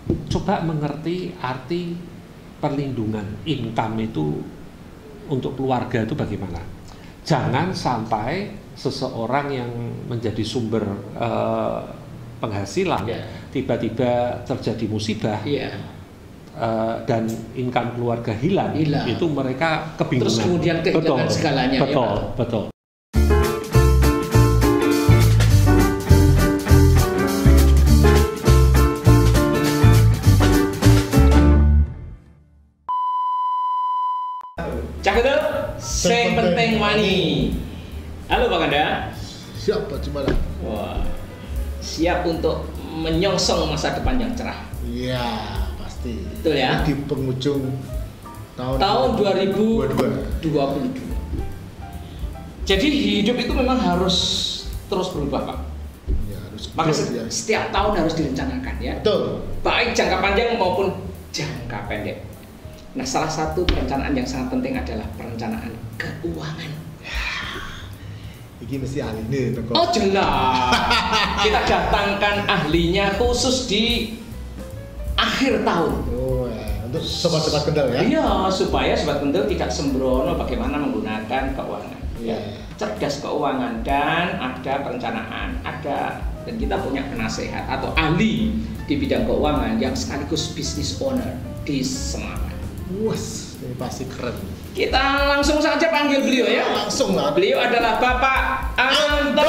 coba mengerti arti perlindungan income itu untuk keluarga itu bagaimana. Jangan sampai seseorang yang menjadi sumber penghasilan tiba-tiba terjadi musibah dan income keluarga hilang. Itu mereka kebingungan. Terus kemudian kehilangan segalanya. Betul, ya, betul. Cakep, sing penting money. Halo Bang Anda. Siap Pak Cimala. Wah, siap untuk menyongsong masa depan yang cerah. Iya, pasti. Betul ya? Di penghujung tahun 2022. Jadi hidup itu memang harus terus berubah, Pak. Ya, harus. Maka ya. setiap tahun harus direncanakan ya. Betul. Baik jangka panjang maupun jangka pendek. Nah, salah satu perencanaan yang sangat penting adalah perencanaan keuangan. Ini mesti ahli nih, Toko. Oh jelas. Kita datangkan ahlinya khusus di akhir tahun. Oh ya, untuk sobat-sobat kendal ya. Iya, supaya sobat kendal tidak sembrono bagaimana menggunakan keuangan. Iya. Cerdas keuangan dan ada perencanaan, dan kita punya penasehat atau ahli di bidang keuangan yang sekaligus business owner di Semarang. Wes, ini pasti keren. Kita langsung saja panggil beliau ya. Langsung lah. Beliau adalah Bapak Anton.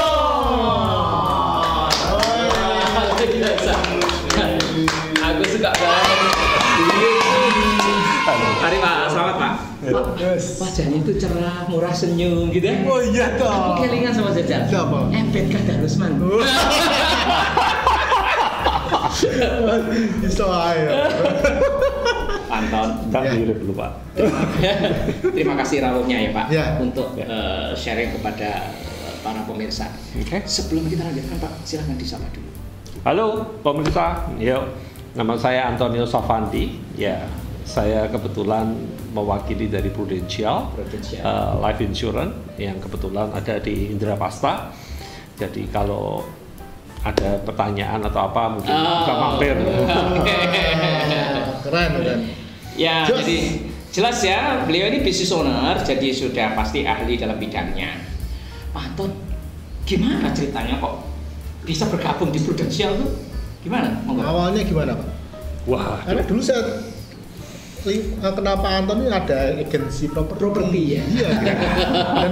Aku suka banget. Mari Pak, selamat Pak. Wajahnya itu cerah, murah senyum gitu ya. Oh iya toh. Aku kelingan sama Jajal. Siapa? Ebet Kadarusman. Bisa aja. Anton, tak mirip dulu Pak. Terima kasih rawuhnya ya Pak Ya. untuk sharing kepada para pemirsa. Oke. Sebelum kita lanjutkan Pak, silahkan disapa dulu. Halo pemirsa, yuk. Nama saya Antonio Safandi. Ya, saya kebetulan mewakili dari Prudential. Life Insurance yang kebetulan ada di Indrapasta. Jadi kalau ada pertanyaan atau apa mungkin bisa mampir. Keren. Ya, jadi jelas ya, beliau ini business owner, jadi sudah pasti ahli dalam bidangnya. Pak Anton, gimana ceritanya kok bisa bergabung di Prudential tuh? Gimana? Monggo. Awalnya gimana Pak? Wah, Karena dulu saya kenapa Anton ini ada agensi properti ya. Iya.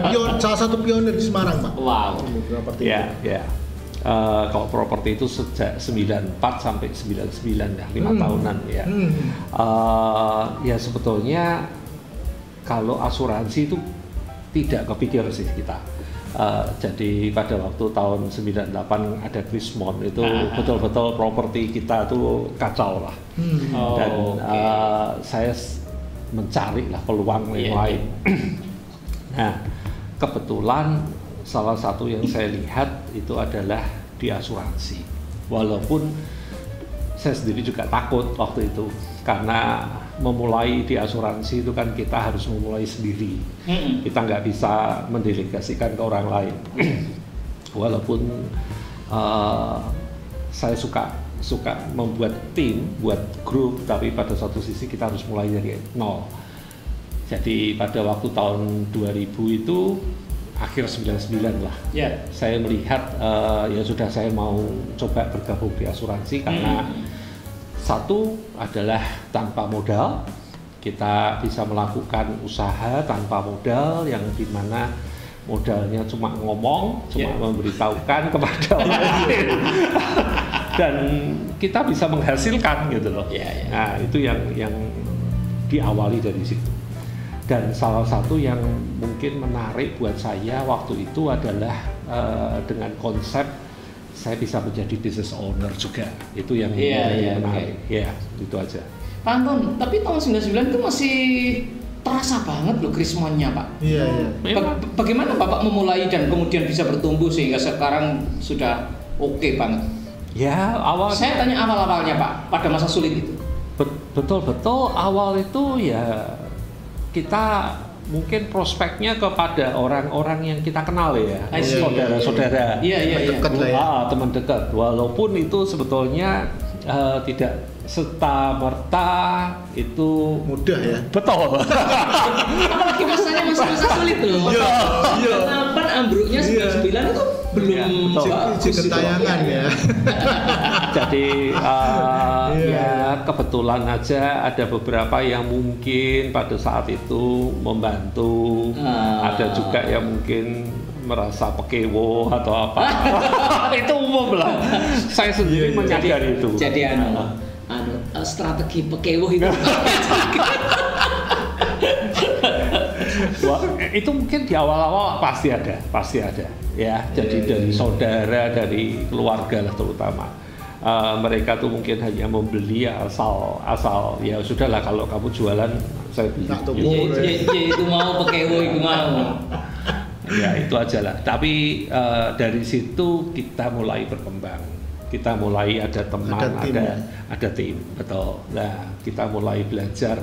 Dan salah satu pionir di Semarang Pak. Wow. Properti. ya. Kalau properti itu sejak 94 sampai 99 ya, 5 tahunan ya. Ya sebetulnya kalau asuransi itu tidak kepikir sih kita. Jadi pada waktu tahun 98 ada Krismon itu betul-betul properti kita tuh kacau lah. Dan saya mencari lah peluang yang lain. Nah, kebetulan salah satu yang saya lihat itu adalah di asuransi. Walaupun saya sendiri juga takut waktu itu karena memulai di asuransi itu kan kita harus memulai sendiri. Kita nggak bisa mendelegasikan ke orang lain. Walaupun saya suka membuat tim, buat grup, tapi pada satu sisi kita harus mulai dari nol. Jadi pada waktu tahun 2000 itu akhir 99 lah. Saya melihat ya sudah saya mau coba bergabung di asuransi karena satu adalah tanpa modal, kita bisa melakukan usaha tanpa modal yang dimana modalnya cuma ngomong, cuma memberitahukan kepada orang lain dan kita bisa menghasilkan gitu loh. Nah itu yang diawali dari situ. Dan salah satu yang mungkin menarik buat saya waktu itu adalah dengan konsep saya bisa menjadi business owner juga. Itu yang menarik. Ya, itu aja. Pak Anton, tapi tahun 99 itu masih terasa banget loh Krismonnya Pak. Iya. Bagaimana Bapak memulai dan kemudian bisa bertumbuh sehingga sekarang sudah oke banget? Ya, Saya tanya awal-awalnya Pak, pada masa sulit itu. Betul-betul awal itu ya kita mungkin prospeknya kepada orang-orang yang kita kenal ya, saudara-saudara, Iya. Dekat lah ya. Teman dekat. Walaupun itu sebetulnya tidak serta-merta itu Mudah ya. betul. Apalagi masanya masa-masa sulit loh. Iya. 8 ambruknya 99 itu belum Iya, betul. Uji ketayangan ya. Jadi Iya. ya kebetulan aja ada beberapa yang mungkin pada saat itu membantu, ada juga yang mungkin merasa pekewo atau apa. Itu umum lah. Saya sendiri menyadari itu. Jadi strategi pekewo itu. Wah, itu mungkin di awal-awal pasti ada ya. Jadi dari saudara, dari keluarga lah terutama. Mereka tuh mungkin hanya membeli asal ya sudahlah, kalau kamu jualan saya beli. Tak tuku. Itu mau pekewo itu mau. Ya itu aja lah. Tapi dari situ kita mulai berkembang. Kita mulai ada teman, ada tim, betul. Nah, kita mulai belajar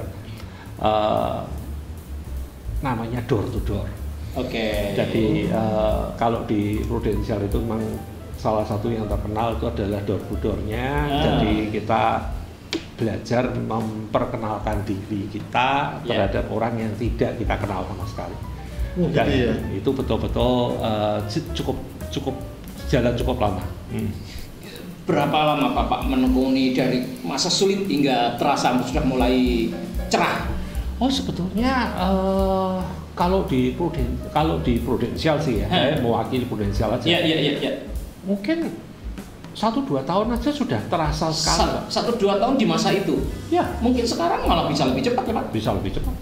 namanya door to door. Oke. Jadi kalau di Prudential itu memang salah satu yang terkenal itu adalah door to door-nya. Jadi kita belajar memperkenalkan diri kita terhadap orang yang tidak kita kenal sama sekali. Dan Jadi ya. itu betul-betul cukup jalan cukup lama. Berapa lama Bapak menekuni dari masa sulit hingga terasa sudah mulai cerah? Oh sebetulnya kalau di Prudential sih ya, saya mewakili Prudential aja. Iya. Mungkin 1-2 tahun aja sudah terasa sekali. 1-2 tahun di masa itu? Ya, Mungkin sekarang malah bisa lebih cepat ya Pak? bisa lebih cepat.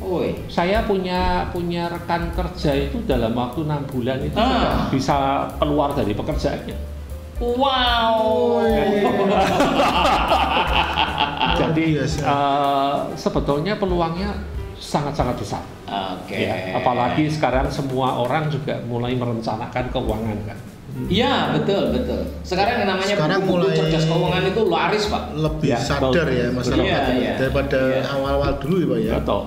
Oi. Saya punya rekan kerja itu dalam waktu 6 bulan itu sudah bisa keluar dari pekerjaannya. Wow. Jadi sebetulnya peluangnya sangat-sangat besar. Oke. Ya, apalagi sekarang semua orang juga mulai merencanakan keuangan kan. Iya, betul. Sekarang yang namanya buku mulai cerdas keuangan itu laris, Pak. Lebih Ya, sadar betul. ya masyarakat Iya. daripada awal-awal dulu ya Pak ya. Betul.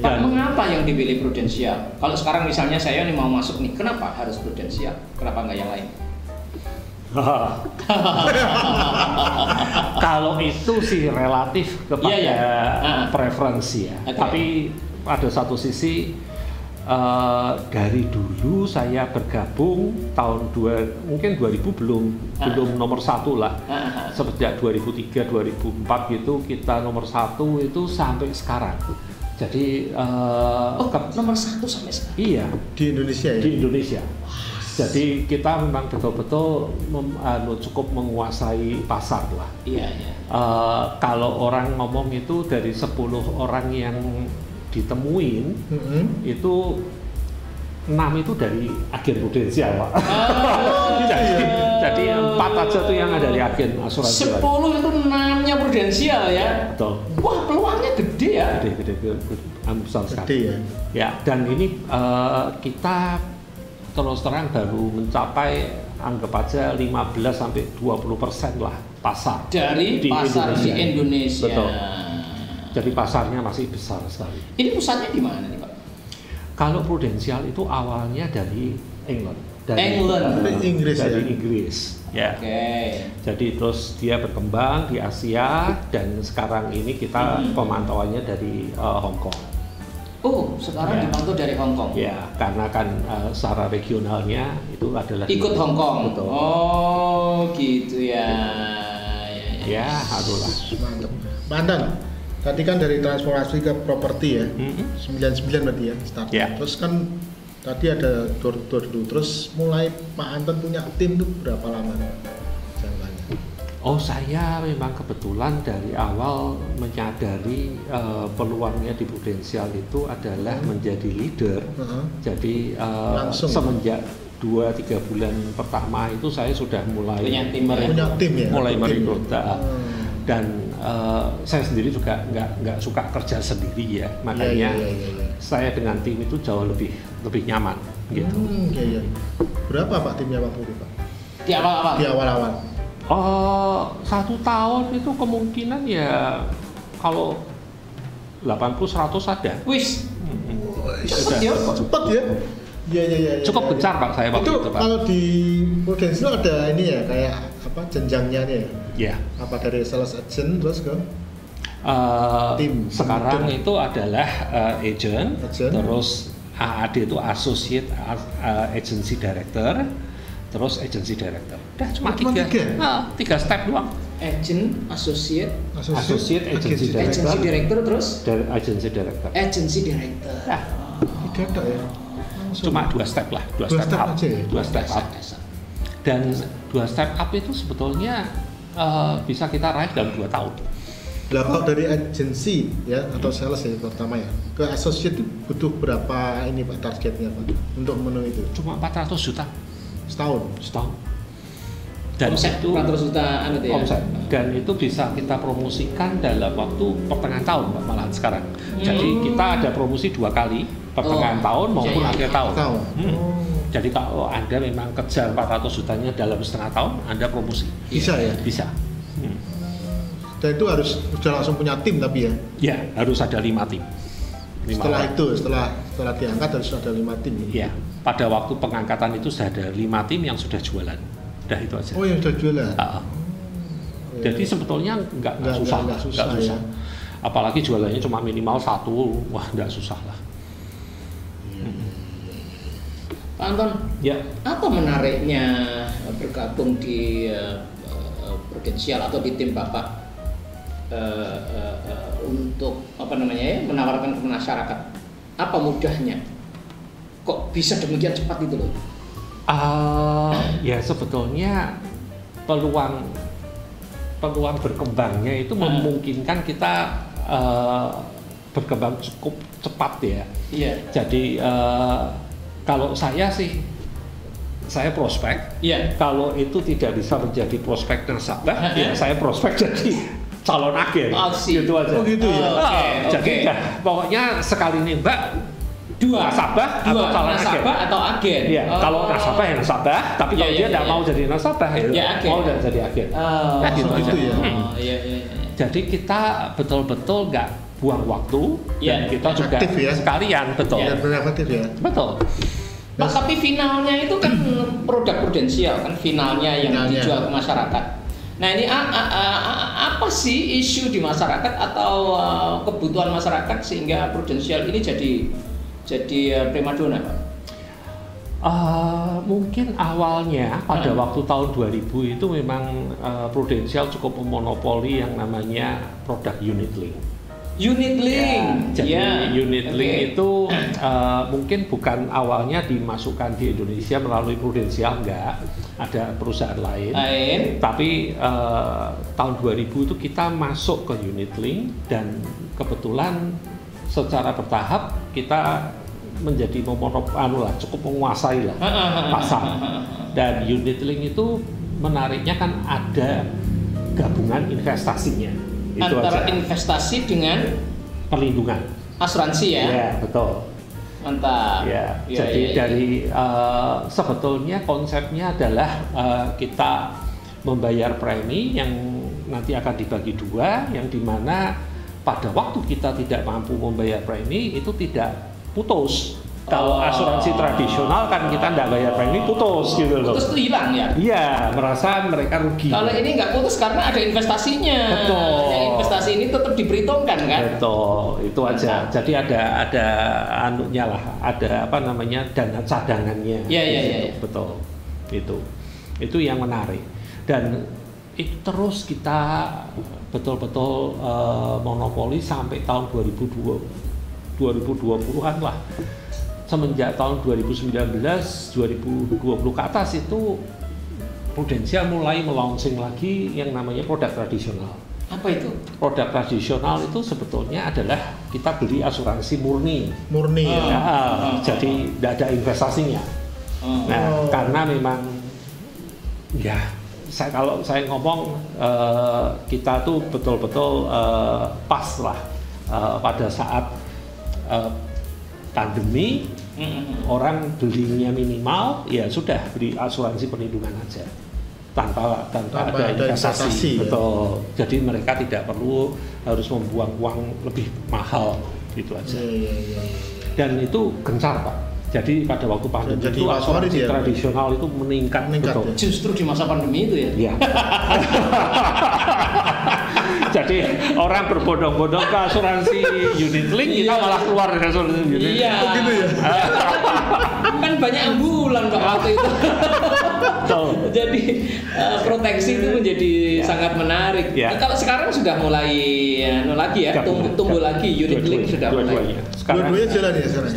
Pak, mengapa yang dipilih Prudential? Kalau sekarang misalnya saya nih mau masuk nih, kenapa harus Prudential? Kenapa nggak yang lain? Kalau itu sih relatif kepada preferensi ya. Okay. Tapi pada satu sisi dari dulu saya bergabung mungkin 2000 belum nomor 1 lah. Sejak 2003 2004 gitu kita nomor 1 itu sampai sekarang. Jadi nomor 1 sampai sekarang. Iya, Di Indonesia ya. di Indonesia. Jadi kita memang betul-betul cukup menguasai pasar lah. Iya. Kalau orang ngomong itu dari 10 orang yang ditemuin itu 6 itu dari agen Prudential Pak. Jadi 4 aja tuh yang ada dari agen asuransi. 10 itu 6-nya Prudential ya. Betul. Wah, peluangnya gede ya. Gede, besar sekali. Gede ya. Ya, dan ini kita terus terang baru mencapai anggap aja 15-20% lah pasar Dari pasar di Indonesia. Betul. Jadi pasarnya masih besar sekali. Ini pusatnya di mana nih Pak? Kalau Prudential itu awalnya dari England. Inggris ya. Dari Inggris. Ya. Oke. Jadi terus dia berkembang di Asia dan sekarang ini kita pemantauannya dari Hong Kong. Oh, sekarang dipantau dari Hong Kong. Ya, karena kan secara regionalnya itu adalah ikut Hong Kong. Betul. Oh, gitu ya. Ya, adulah. Mantap. Mantan. Tadi kan dari transformasi ke properti ya. 99 berarti ya start. Ya. Terus kan tadi ada door to door dulu. Terus mulai Pak Anton punya tim tuh berapa lama? Jangkanya. Oh, saya memang kebetulan dari awal menyadari peluangnya di Prudential itu adalah menjadi leader. Jadi semenjak 2-3 bulan pertama itu saya sudah mulai merekrut. Dan saya sendiri juga nggak suka kerja sendiri ya, makanya saya dengan tim itu jauh lebih nyaman gitu. Berapa Pak timnya waktu itu Pak? Di awal-awal. Di awal-awal. 1 tahun itu kemungkinan ya kalau 80-100 ada. Wis. Cepet ya. Iya. Cukup gencar Pak saya waktu itu Pak. Kalau di Prudential ada ini ya kayak apa jenjangnya nih ya? Iya. Apa dari sales agent terus ke tim Sekarang leader. itu adalah agent, Agent. terus AAD itu associate agency director, terus agency director. Udah cuma Cuma tiga? tiga step doang. Agent, associate, Associate agency director, agency director, terus agency director. agency director. Nah, Tiga tak ya? Langsung. cuma 2 step lah, 2 Dua step step up, aja ya? 2 step up. Dasar. Dan 2 step up itu sebetulnya bisa kita raih dalam 2 tahun. Lah kalau dari agency ya atau sales ya pertama ya ke associate itu butuh berapa ini Pak targetnya Pak untuk memenuhi itu Cuma 400 juta setahun? setahun. Dan Omset itu 400 juta anu tuh ya. omset. Dan itu bisa kita promosikan dalam waktu pertengahan tahun Pak, malahan sekarang. Jadi kita ada promosi 2 kali, pertengahan tahun maupun Iya. akhir tahun. Tahun. Jadi kalau Anda memang kejar 400 jutanya dalam setengah tahun, Anda promosi. Bisa ya? Bisa. Dan itu harus sudah langsung punya tim tapi ya. Ya, harus ada 5 tim. 5 Setelah orang. itu setelah diangkat harus ada 5 tim. Ya, pada waktu pengangkatan itu sudah ada 5 tim yang sudah jualan. Udah itu aja. Oh yang sudah jualan. Jadi sebetulnya nggak susah, nggak susah, ya. Apalagi jualannya cuma minimal 1, wah nggak susah lah. Pak Anton, Ya, apa menariknya bergabung di Prudential atau di tim Bapak untuk apa namanya ya menawarkan ke masyarakat? Apa mudahnya? Kok bisa demikian cepat itu loh? ya sebetulnya peluang berkembangnya itu memungkinkan kita berkembang cukup cepat ya. Iya. Jadi kalau saya sih, saya prospek. Iya. Kalau itu tidak bisa menjadi prospek nasabah, ya saya prospek jadi calon agen. Oh, sih. Gitu aja. Oh gitu ya. Jadi dah, pokoknya sekali nembak 2 nasabah atau calon agen. nasabah atau agen. Iya, kalau nasabah ya nasabah, tapi kalau Iya, dia iya, tidak iya. mau jadi nasabah, Ya, agen. mau jadi agen. Ya, gitu aja. gitu ya. Iya. Jadi kita betul-betul nggak buang waktu, Iya, dan kita juga efektif ya. sekalian, betul. Ya, efektif ya. Betul. Pak, tapi finalnya itu kan produk Prudential kan finalnya yang Finalnya. dijual ke masyarakat. Nah ini apa sih isu di masyarakat atau kebutuhan masyarakat sehingga Prudential ini jadi primadona, Pak? Mungkin awalnya pada waktu tahun 2000 itu memang Prudential cukup memonopoli yang namanya produk unit link. Unit link. Jadi Ya, unit oke. link itu mungkin bukan awalnya dimasukkan di Indonesia melalui Prudential, enggak, ada perusahaan lain. Tapi tahun 2000 itu kita masuk ke unit link dan kebetulan secara bertahap kita menjadi cukup menguasai lah pasar. Dan unit link itu menariknya kan ada gabungan investasinya. Itu Antara aja. investasi dengan Perlindungan. asuransi ya. Ya, betul. Mantap. Ya, Ya, jadi ya, ya. dari sebetulnya konsepnya adalah kita membayar premi yang nanti akan dibagi 2, yang dimana pada waktu kita tidak mampu membayar premi itu tidak putus. Kalau asuransi tradisional kan kita tidak bayar premi putus gitu loh. Putus itu hilang ya. Iya, merasa mereka rugi. Kalau ini nggak putus karena ada investasinya. Betul. Yang investasi ini tetap diperhitungkan kan. Betul, itu aja. Jadi ada anunya lah, ada apa namanya dana cadangannya. Iya, iya, di situ. iya. Betul, itu yang menarik. Dan itu terus kita betul-betul monopoli sampai tahun 2020-an lah. Semenjak tahun 2019, 2020 ke atas itu Prudential mulai melaunching lagi yang namanya produk tradisional. Apa itu? Produk tradisional itu sebetulnya adalah kita beli asuransi murni. Murni ya. Jadi tidak ada investasinya. Nah, karena memang ya kalau saya ngomong kita tuh betul-betul pas lah pada saat pandemi, orang belinya minimal, ya sudah beli asuransi perlindungan aja tanpa ada investasi. Ya. Betul. Jadi mereka tidak perlu harus membuang uang lebih mahal gitu aja. Iya. Dan itu gencar Pak. Jadi pada waktu pandemi Jadi itu favorit asuransi ya, tradisional itu meningkat, Meningkat, betul. ya. Justru di masa pandemi itu ya. Iya. Jadi orang berbondong-bondong ke asuransi unit link, kita Iya. malah keluar dari asuransi unit link. Iya. Oh, gitu ya? Kan banyak ambulan Pak waktu itu. Betul. Jadi proteksi itu menjadi sangat menarik. Ya. Nah, kalau sekarang sudah mulai lagi ya, tumbuh lagi unit link sudah mulai. Dua-duanya. Sekarang Dua-duanya jalan ya sekarang?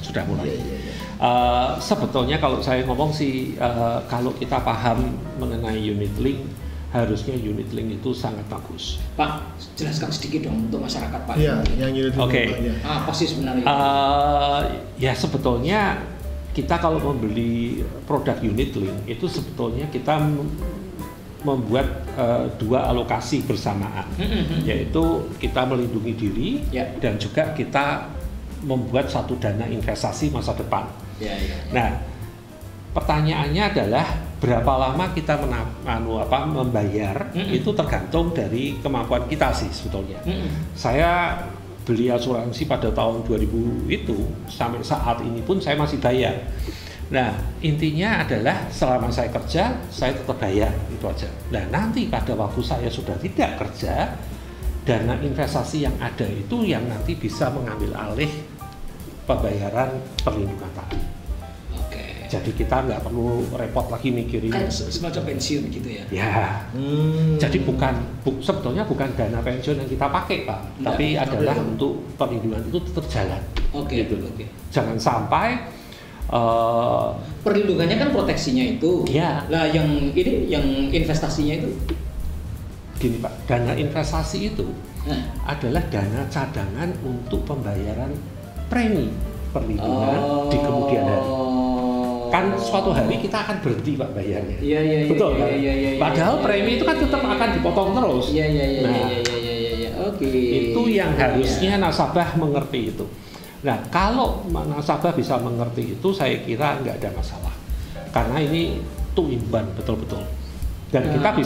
sudah mulai. Iya, iya, iya. Sebetulnya kalau saya ngomong sih, kalau kita paham mengenai unit link, harusnya unit link itu sangat bagus. Pak, jelaskan sedikit dong untuk masyarakat Pak. Iya, yang unit link. Oke. Pak, ya. Apa sih sebenarnya? Ya sebetulnya kita kalau membeli produk unit link itu sebetulnya kita membuat dua alokasi bersamaan, yaitu kita melindungi diri Ya. dan juga kita membuat satu dana investasi masa depan. Ya, ya. Nah, pertanyaannya adalah berapa lama kita membayar, itu tergantung dari kemampuan kita sih sebetulnya. Saya beli asuransi pada tahun 2000 itu sampai saat ini pun saya masih bayar. Nah, intinya adalah selama saya kerja, saya tetap bayar, itu aja. Nah, nanti pada waktu saya sudah tidak kerja, dana investasi yang ada itu yang nanti bisa mengambil alih pembayaran perlindungan tadi. Oke. Jadi kita nggak perlu repot lagi mikirin. Kayak semacam pensiun gitu ya. Ya, jadi sebetulnya bukan dana pensiun yang kita pakai Pak, Enggak, tapi adalah ya. untuk perlindungan itu tetap jalan. Oke, Gitu. oke. Jangan sampai Perlindungannya kan proteksinya itu. Iya. Lah yang ini yang investasinya itu. gini Pak, dana investasi itu Nah. adalah dana cadangan untuk pembayaran premi perlindungan di kemudian hari. Kan suatu hari kita akan berhenti Pak bayarnya. Iya, iya, iya. Betul kan? Iya, iya, iya, Padahal iya, premi itu kan tetap akan dipotong terus. Iya, iya, iya, Nah, iya, iya, iya, iya. Oke. itu yang Iya. harusnya nasabah mengerti itu. Nah, kalau nasabah bisa mengerti itu, saya kira nggak ada masalah. Karena ini tuimban betul-betul. Dan kita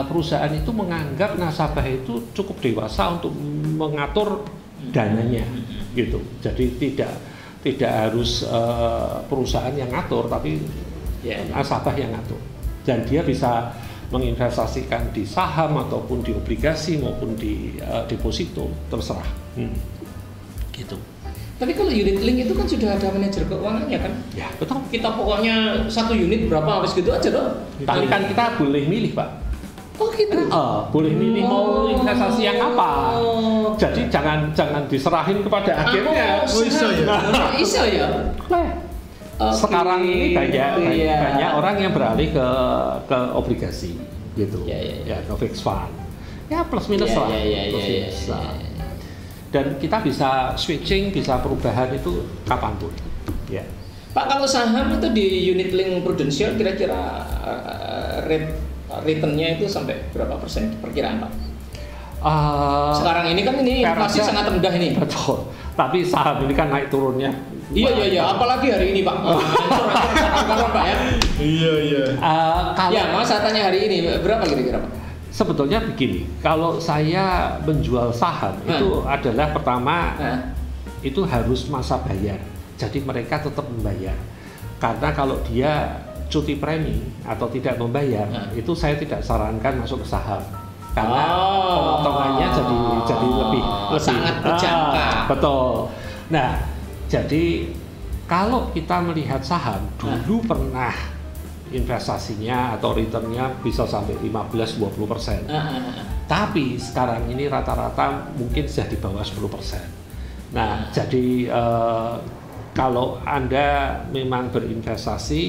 perusahaan itu menganggap nasabah itu cukup dewasa untuk mengatur dananya, gitu. Jadi tidak harus perusahaan yang ngatur, tapi Ya. nasabah yang ngatur. Dan dia bisa menginvestasikan di saham ataupun di obligasi maupun di deposito, terserah. Gitu. Tapi kalau unit link itu kan sudah ada manajer keuangannya kan? Ya, betul. Kita pokoknya satu unit berapa habis gitu aja dong. Tapi kan kita boleh milih, Pak. Oh gitu. Boleh milih mau investasi yang apa. Oh. Jadi jangan diserahin kepada agennya. Oh, iso ya? Iso ya. Nah, Oke. sekarang ini Iya. banyak orang yang beralih ke obligasi, gitu. Ya. Ke fixed fund. Ya plus minus Iya, lah. iya, iya, Plus iya, minus iya, lah. iya. Dan kita bisa switching, bisa perubahan itu kapanpun. Ya. Pak, kalau saham itu di unit link Prudential kira-kira returnnya itu sampai berapa persen perkiraan Pak? Sekarang ini kan ini inflasi Saya rasa- sangat rendah ini. Betul. Tapi saham ini kan naik turunnya. Iya. Apalagi hari ini Pak. Hancur Pak ya. Iya. Kalau Ya, mau saya tanya hari ini berapa kira-kira Pak? sebetulnya begini, kalau saya menjual saham itu adalah pertama itu harus masa bayar. Jadi mereka tetap membayar. Karena kalau dia cuti premi atau tidak membayar, itu saya tidak sarankan masuk ke saham. Karena pemotongannya jadi lebih sangat berjangka. Betul. Nah, jadi kalau kita melihat saham dulu pernah investasinya atau returnnya bisa sampai 15-20%. Tapi sekarang ini rata-rata mungkin sudah di bawah 10%. Nah, jadi kalau Anda memang berinvestasi,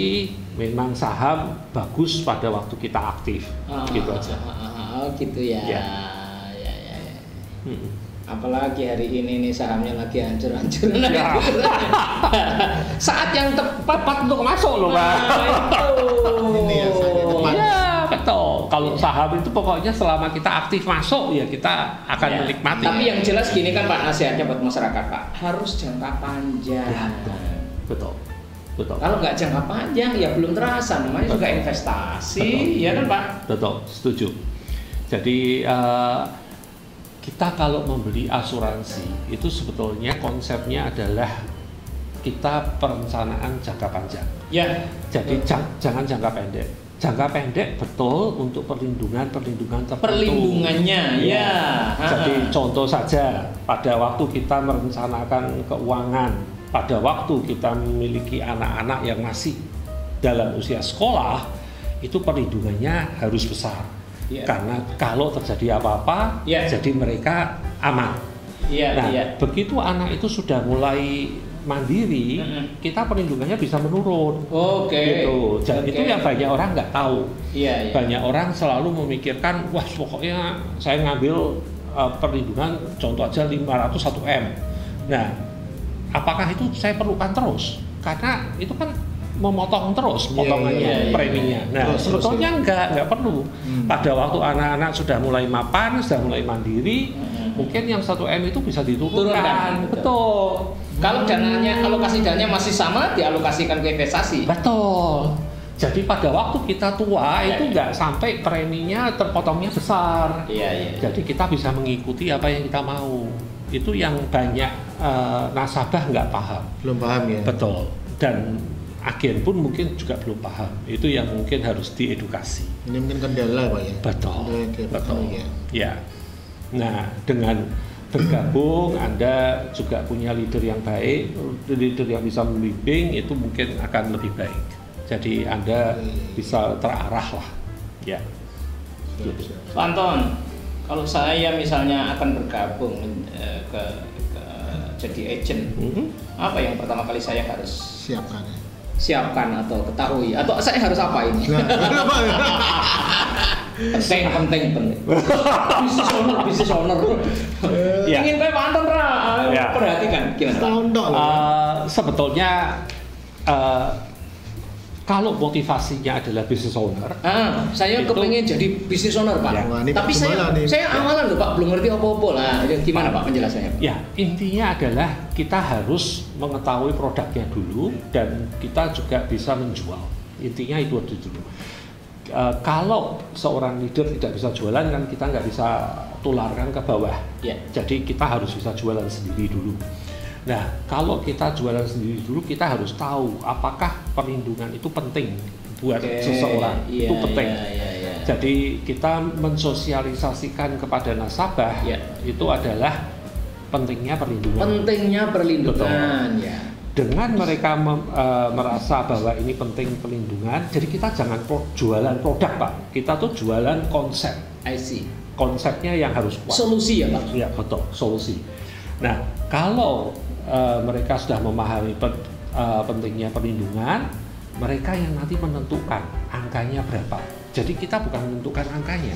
memang saham bagus pada waktu kita aktif, gitu aja. Oh gitu ya. Ya. Ya. Apalagi hari ini nih sahamnya lagi hancur-hancur. Ya. Saat yang tepat Untuk masuk loh, Pak. Ini ya, saatnya tepat. Iya, betul. Kalau saham itu pokoknya selama kita aktif masuk ya kita akan Ya. menikmati. Tapi yang jelas gini kan Pak, nasihatnya buat masyarakat Pak, harus jangka panjang. Ya, betul. Kalau nggak jangka panjang ya belum terasa, namanya juga investasi, ya kan Pak? Betul, setuju. Jadi kita kalau membeli asuransi itu sebetulnya konsepnya adalah kita perencanaan jangka panjang. Ya. Jadi jangan jangka pendek. Jangka pendek betul untuk perlindungan tertentu. Perlindungannya, ya. Jadi contoh saja, pada waktu kita merencanakan keuangan, pada waktu kita memiliki anak-anak yang masih dalam usia sekolah, itu perlindungannya harus besar. Ya. Karena kalau terjadi apa-apa, Ya. jadi mereka aman. Iya, Nah, iya. begitu anak itu sudah mulai mandiri, kita perlindungannya bisa menurun. Oke. Gitu. Dan Oke. itu yang banyak orang nggak tahu. Iya, iya. Banyak orang selalu memikirkan, wah pokoknya saya ngambil perlindungan contoh aja 501 M. Nah, apakah itu saya perlukan terus? Karena itu kan memotong terus potongannya, iya, preminya. Nah, Terus, sebetulnya nggak perlu. Pada waktu anak-anak sudah mulai mapan, sudah mulai mandiri, mungkin yang 1 M itu bisa diturunkan. Turunkan, Betul. Kalau dananya, alokasi dananya masih sama, dialokasikan ke investasi. Betul. Jadi pada waktu kita tua Ya, itu ya. nggak sampai preminya terpotongnya besar. Iya, iya. Jadi kita bisa mengikuti apa yang kita mau. Itu yang banyak nasabah nggak paham. Belum paham ya. Betul. Dan agen pun mungkin juga belum paham. Itu yang mungkin harus diedukasi. Ini mungkin kendala Pak ya. Betul. Betul ya. Ya. Nah, dengan bergabung Anda juga punya leader yang baik, leader yang bisa membimbing, itu mungkin akan lebih baik. Jadi Anda bisa terarah lah. Ya. Siap. Pak Anton, kalau saya misalnya akan bergabung ke jadi agent, apa yang pertama kali saya harus Siapkan ya. siapkan atau ketahui, atau saya harus apa ini? Nah, kenapa ya? penting. Bisnis owner. Ya. Ingin kayak Pak Anton Ya. perhatikan gimana? Pak? Tahun dok. Sebetulnya kalau motivasinya adalah business owner, Saya Itu- kepengen jadi bisnis owner Pak. Ya. Wah, ini Tapi gimana nih? saya awalan loh Pak, belum ngerti apa-apa lah. Gimana Pak penjelasannya? ya intinya adalah kita harus mengetahui produknya dulu dan kita juga bisa menjual. Intinya itu dulu. Kalau seorang leader tidak bisa jualan kan kita nggak bisa tularkan ke bawah. Ya. Jadi kita harus bisa jualan sendiri dulu. Nah, kalau kita jualan sendiri dulu, kita harus tahu apakah perlindungan itu penting buat Oke, seseorang. iya, Itu penting. iya. Jadi kita mensosialisasikan kepada nasabah Iya. itu adalah pentingnya perlindungan. Pentingnya perlindungan ya. Dengan mereka merasa bahwa ini penting perlindungan, jadi kita jangan jualan produk Pak. Kita tuh jualan konsep. I see. Konsepnya yang harus kuat. Solusi ya Pak. Ya betul, solusi. Nah, kalau mereka sudah memahami pentingnya perlindungan, mereka yang nanti menentukan angkanya berapa. Jadi kita bukan menentukan angkanya,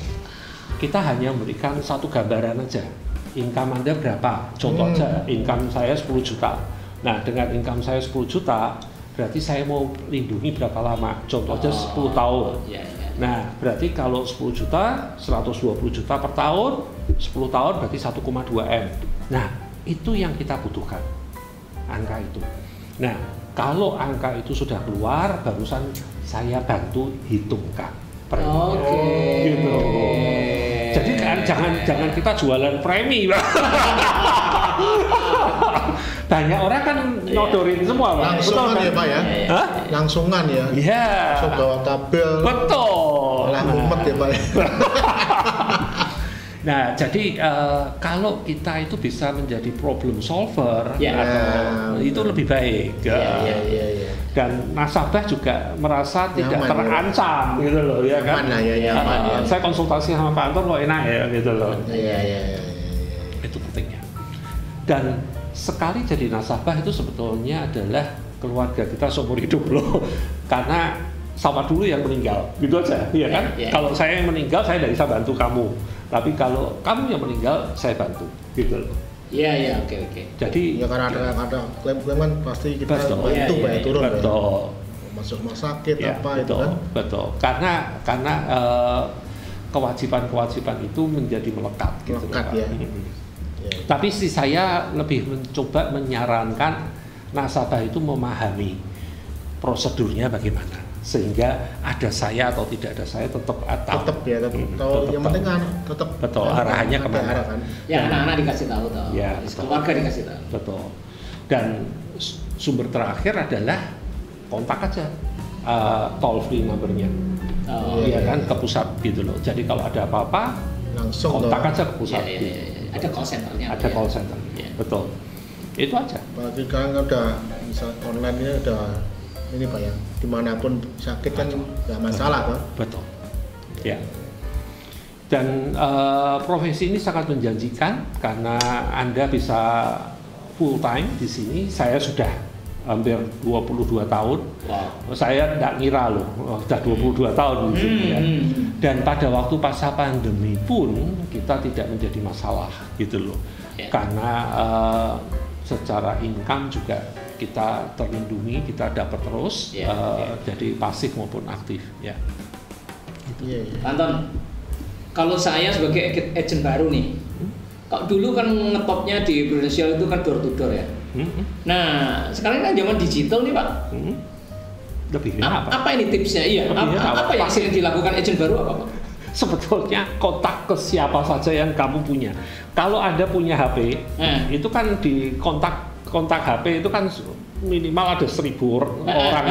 kita hanya memberikan satu gambaran aja. Income Anda berapa? Contoh aja, income saya 10 juta. Nah, dengan income saya 10 juta, berarti saya mau lindungi berapa lama? Contoh aja 10 tahun. Iya. Nah, berarti kalau 10 juta, 120 juta per tahun, 10 tahun berarti 1,2 M. Nah, itu yang kita butuhkan, angka itu. Nah, kalau angka itu sudah keluar, barusan saya bantu hitungkan preminya. Oke. Gitu. Jadi kan jangan kita jualan premi, Pak. Banyak orang kan nodorin semua, Pak. Langsungan Betul, ya Pak ya. Hah? Langsungan ya. Iya. Langsung bawa tabel. Betul. Malah mumet ya Pak ya. Nah, jadi kalau kita itu bisa menjadi problem solver, Ya. atau itu lebih baik. Iya. Dan nasabah juga merasa tidak Nyaman, terancam, gitu loh, ya kan? Nyaman lah ya, nyaman ya. Saya konsultasi sama Pak Anton kok enak ya, gitu loh. Iya. Itu pentingnya. Dan sekali jadi nasabah itu sebetulnya adalah keluarga kita seumur hidup loh, karena sama dulu yang meninggal, gitu aja, ya kan? Ya. Kalau saya yang meninggal, saya tidak bisa bantu kamu. Tapi kalau kamu yang meninggal, saya bantu, gitu loh. Iya, oke. Ya Jadi, karena ada klaim-klaim kan pasti kita Betul. bantu Iya, Pak ya, iya. turun ya. betul. Masuk rumah sakit Ya, apa itu betul, kan. betul. Karena kewajiban-kewajiban itu menjadi melekat, gitu. Melekat, Pak. ya. Ya. Tapi saya lebih mencoba menyarankan nasabah itu memahami prosedurnya bagaimana, sehingga ada saya atau tidak ada saya tetap tahu. Tetap ya, tetap tahu. tetap Yang tahu. penting kan tetap Betul, arahannya ada kemana. arah kan. Ya anak-anak dikasih tahu Ya, betul. keluarga dikasih tahu. Betul. Dan sumber terakhir adalah kontak aja toll free numbernya, iya, kan ke pusat gitu loh. Jadi kalau ada apa-apa langsung kontak aja ke pusat. Ada call centernya. Ada call center, betul. Itu aja. Apalagi sekarang udah misal online ini udah ini Pak ya, dimanapun sakit kan nggak masalah Pak. Betul. Ya. Dan profesi ini sangat menjanjikan karena Anda bisa full time di sini. Saya sudah hampir 22 tahun. Wow. Saya nggak ngira loh, sudah 22 tahun di sini ya. Dan pada waktu pasca pandemi pun kita tidak menjadi masalah gitu loh. Karena secara income juga kita terlindungi, kita dapat terus, jadi pasif maupun aktif ya. Anton, kalau saya sebagai agent baru nih, kalau dulu kan ngetopnya di Prudential itu kan door to door ya. Nah, sekarang kan zaman digital nih Pak. Lebih apa ini tipsnya? Iya, apa yang sering dilakukan agent baru apa Pak? Sebetulnya kontak ke siapa saja yang kamu punya. Kalau Anda punya HP, itu kan di kontak HP itu kan minimal ada 1.000 orang.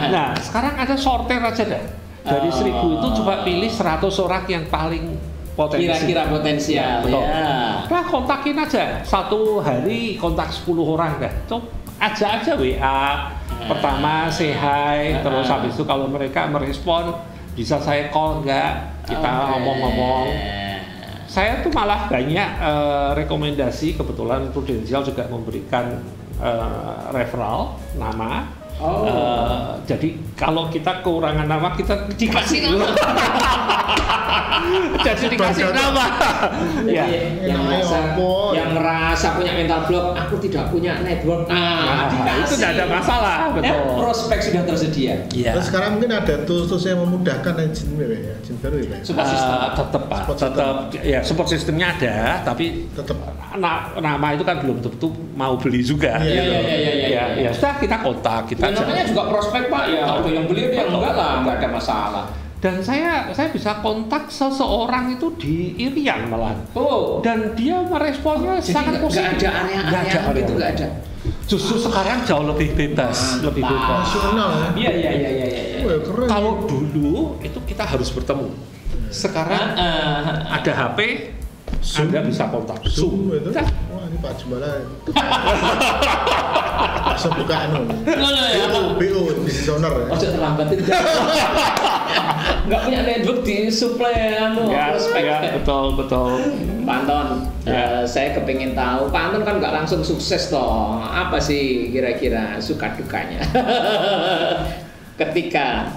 Nah, sekarang ada sortir aja deh. Dari 1.000 itu coba pilih 100 orang yang paling potensi. Kira-kira potensial. Betul. Nah, kontakin aja. Satu hari kontak 10 orang dah. Aja WA. Pertama say hi, terus habis itu kalau mereka merespon bisa saya call enggak, kita ngomong-ngomong. Saya tuh malah banyak rekomendasi, kebetulan Prudential juga memberikan referral nama. Jadi kalau kita kekurangan nama kita dikasih nama. Jadi dikasih nama. Ya. Yang merasa punya mental block, aku tidak punya network. Itu tidak ada masalah, betul. Prospek sudah tersedia. Terus sekarang mungkin ada tools yang memudahkan agent baru ya. Support system tetap Pak. Tetap ya support sistemnya ada, tapi tetap nama itu kan belum tentu mau beli juga. Ya sudah kita kontak kita. Namanya juga prospek Pak ya, ada yang beli ada yang enggak lah, enggak ada masalah. Dan saya bisa kontak seseorang itu di Irian malah. Dan dia meresponnya sangat positif. Enggak ada area itu enggak ada. Justru sekarang jauh lebih bebas, lebih bebas. Nasional ya. Iya. Kalau dulu itu kita harus bertemu. Sekarang ada HP, Anda bisa kontak Zoom. Itu. Wah, ini Pak Jumala. Langsung buka BO business owner ya. Ojo terlambat itu. Enggak punya network di suplai prospek. Ya, betul. Pak Anton, saya kepingin tahu, Pak Anton kan nggak langsung sukses toh. Apa sih kira-kira suka dukanya ketika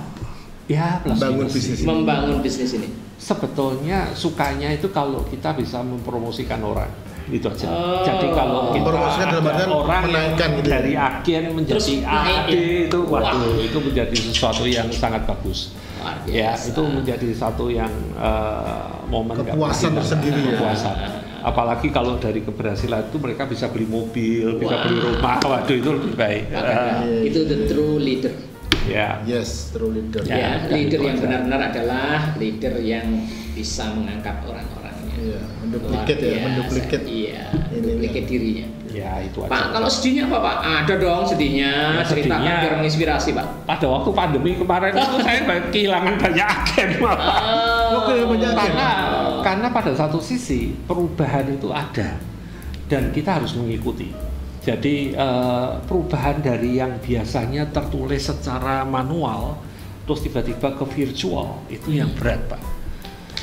membangun bisnis ini? Sebetulnya sukanya itu kalau kita bisa mempromosikan orang, itu aja. Jadi kalau kita ada orang menaikkan gitu dari agen menjadi AD itu, waduh, itu menjadi sesuatu yang sangat bagus. Ya, itu menjadi satu yang momen kepuasan tersendiri. Kepuasan. Apalagi kalau dari keberhasilan itu mereka bisa beli mobil, bisa beli rumah, waduh itu lebih baik. Itu the true leader. Yes, true leader. Leader yang benar-benar adalah leader yang bisa mengangkat orang-orangnya. Menduplikat dirinya. Ya, itu aja. Pak, kalau sedihnya apa Pak? Ada dong sedihnya. Ceritakan biar menginspirasi Pak. Pada waktu pandemi kemarin itu saya kehilangan banyak agen karena pada satu sisi perubahan itu ada dan kita harus mengikuti. Jadi perubahan dari yang biasanya tertulis secara manual terus tiba-tiba ke virtual itu yang berat Pak.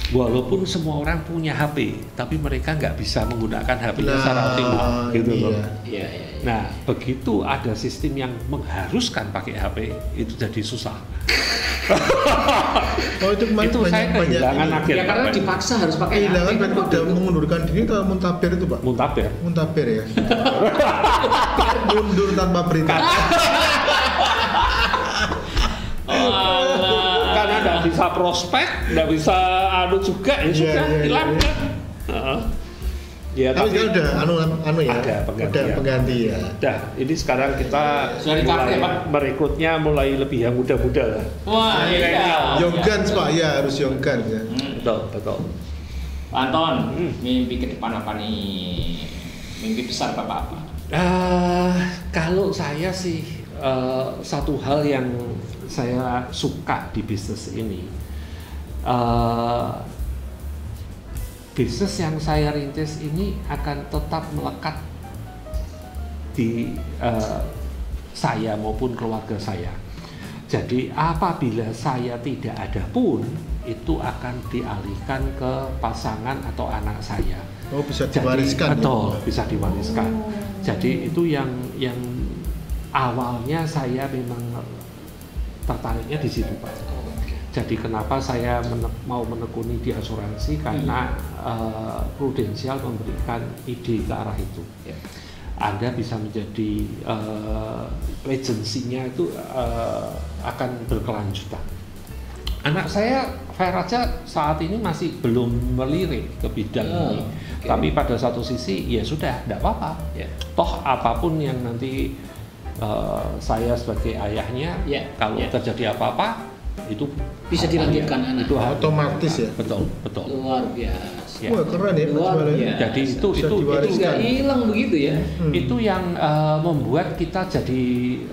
Walaupun semua orang punya HP, tapi mereka nggak bisa menggunakan HP-nya secara optimal, gitu loh. Nah, begitu ada sistem yang mengharuskan pakai HP, itu jadi susah. Itu saya kehilangan akhir. Ya karena dipaksa harus pakai HP. Kehilangan udah mengundurkan diri atau muntaber itu Pak? Muntaber ya. Mundur tanpa berita. Karena nggak bisa prospek, nggak bisa juga ya sudah hilang kan. Tapi sekarang udah ada pengganti ya. Ini sekarang kita merekrutnya mulai lebih yang muda-muda lah. Wah, iya. Young Guns Pak, ya harus Young Guns ya. Betul. Pak Anton, mimpi ke depan apa nih? Mimpi besar Bapak apa? Kalau saya sih satu hal yang saya suka di bisnis ini, bisnis yang saya rintis ini akan tetap melekat di saya maupun keluarga saya. Jadi apabila saya tidak ada pun, itu akan dialihkan ke pasangan atau anak saya. Oh, bisa diwariskan. Jadi, betul, bisa diwariskan. Jadi itu yang awalnya saya memang tertariknya di situ, Pak. Jadi kenapa saya mau menekuni di asuransi, karena Prudential memberikan ide ke arah itu. Anda bisa menjadi legacy-nya itu akan berkelanjutan. Anak saya, Firaja, saat ini masih belum melirik ke bidang ini, tapi pada satu sisi ya sudah, tidak apa-apa. Toh apapun yang nanti saya sebagai ayahnya, kalau terjadi apa-apa itu bisa dilanjutkan anak. Itu otomatis ya. Betul, betul. Luar biasa. Wah, keren ya, Luar biasa. Jadi itu nggak hilang begitu ya. Itu yang membuat kita jadi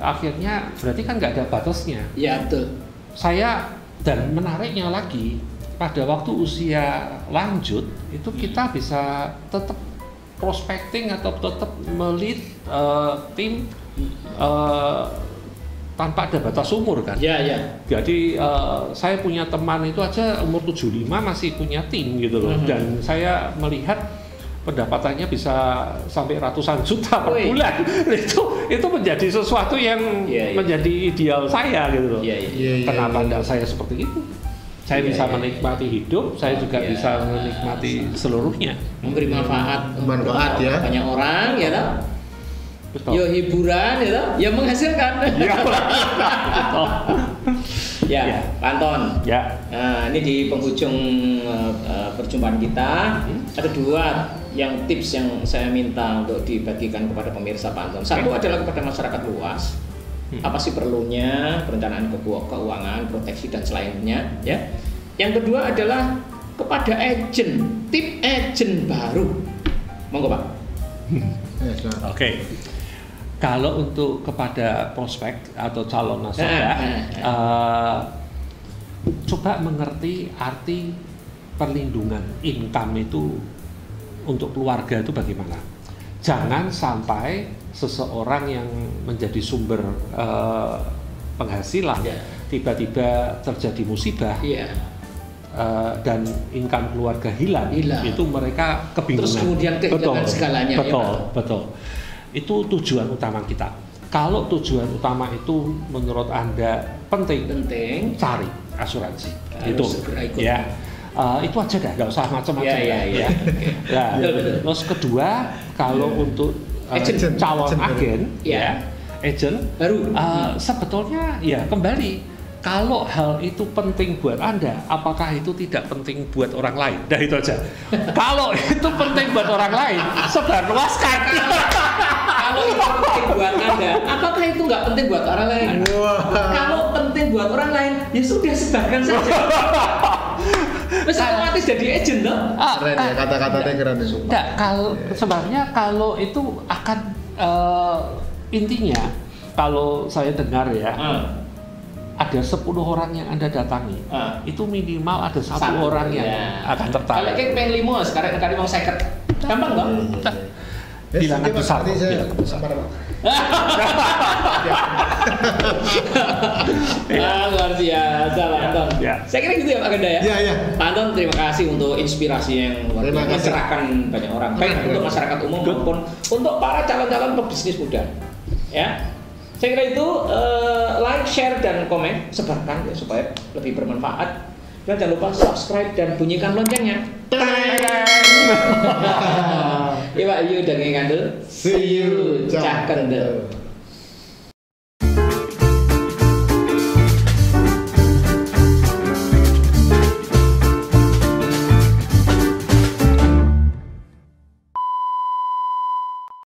akhirnya berarti kan nggak ada batasnya. Ya, betul. Saya, dan menariknya lagi, pada waktu usia lanjut itu kita bisa tetap prospecting atau tetap melit tim tanpa ada batas umur kan. Jadi saya punya teman itu aja umur 75 masih punya tim gitu loh. Dan saya melihat pendapatannya bisa sampai ratusan juta per bulan. Itu menjadi sesuatu yang menjadi ideal saya gitu loh. Kenapa enggak saya seperti itu? Saya bisa menikmati hidup, saya juga bisa menikmati seluruhnya. Memberi manfaat ya. Banyak orang ya toh. Yo hiburan ya toh, ya menghasilkan. Pak Anton. Ini di penghujung perjumpaan kita ada dua yang tips yang saya minta untuk dibagikan kepada pemirsa Pak Anton. Satu adalah kepada masyarakat luas. Apa sih perlunya perencanaan keuangan, proteksi dan selainnya ya. Yang kedua adalah kepada agent, tip agent baru. Monggo Pak. Oke. Kalau untuk kepada prospek atau calon nasabah, coba mengerti arti perlindungan income itu untuk keluarga itu bagaimana. Jangan sampai seseorang yang menjadi sumber penghasilan tiba-tiba terjadi musibah dan income keluarga hilang. Itu mereka kebingungan. Terus kemudian kehilangan segalanya. Betul. Itu tujuan utama kita. Kalau tujuan utama itu menurut Anda penting, cari asuransi. Itu ya. Itu aja dah, nggak usah macam-macam ya. Terus kedua, kalau untuk calon agen, agent baru, sebetulnya ya kembali. Kalau hal itu penting buat Anda, apakah itu tidak penting buat orang lain? Dah itu aja. Kalau itu penting buat orang lain, sebarluaskan. Kalau itu penting buat Anda, apakah itu nggak penting buat orang lain? Kalau penting buat orang lain, ya sudah sebarkan saja. Terus otomatis jadi agent dong. Keren ya, kata-katanya keren ya. Enggak, sebenarnya kalau itu akan intinya kalau saya dengar ya, ada 10 orang yang Anda datangi, itu minimal ada satu orang yang akan tertarik. Kalau kayak pengen limo, sekarang mau 50, gampang dong. Bilangan besar. Luar biasa Pak Anton. Saya kira gitu ya Pak Ganda ya. Pak Anton, terima kasih untuk inspirasi yang mencerahkan banyak orang, baik untuk masyarakat umum maupun untuk para calon-calon pebisnis muda. Ya, saya kira itu like, share dan komen, sebarkan ya supaya lebih bermanfaat. Dan jangan lupa subscribe dan bunyikan loncengnya. Iya Pak, you udah ngandel. See you, Cak Kendel.